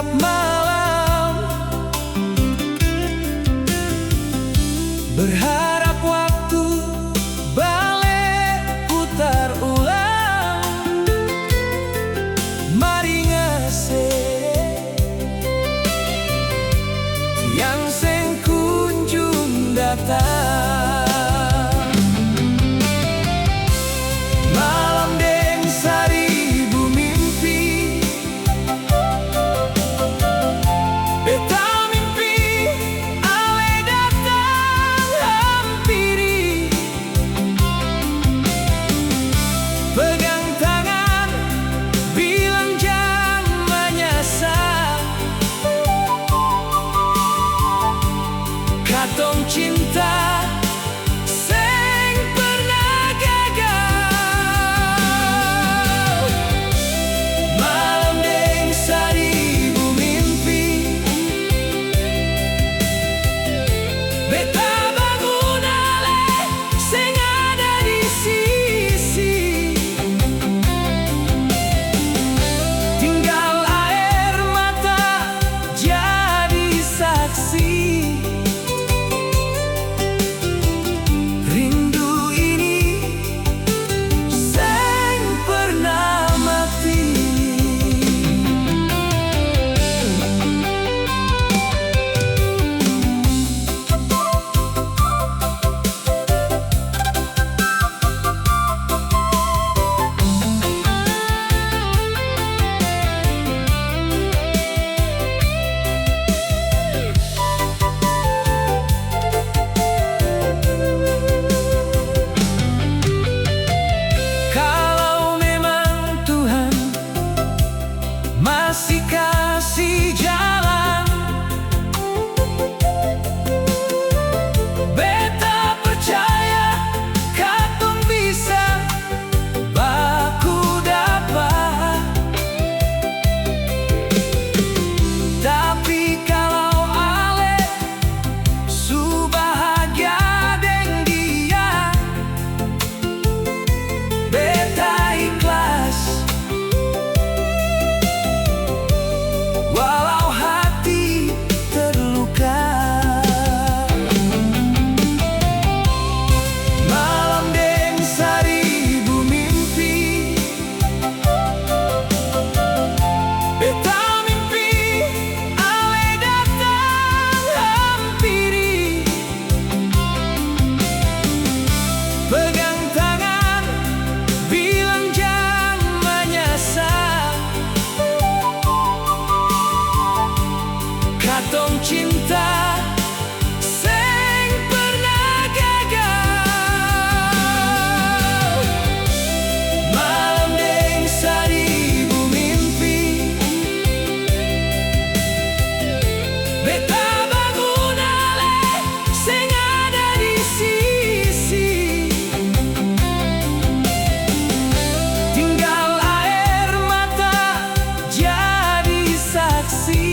setiap malam, berharap waktu balik putar ulang. Mari ngasih yang sing kunjung datang. Malam deng seribu mimpi, beta mimpi ale datang hampiri. Pegang tangan, bilang jangan nyasar. Katong cinta sing pernah gagal. Malam deng seribu mimpi, beta bangun ale sing ada di sisi. Tinggal air mata jadi saksi. Rindu ini sing pernah mati. Kalau memang Tuhan masih kasih jalan, beta percaya katong bisa baku dapat. Tapi kalau ale su bahagia deng dia, beta ikhlas. Walau hati terluka. Malam deng seribu mimpi, beta mimpi ale datang hampiri. Pegang tangan, bilang jangan nyasar. Katong cinta sing pernah gagal. Malam deng seribu mimpi, beta bangun ale sing ada di sisi. Tinggal air mata jadi saksi.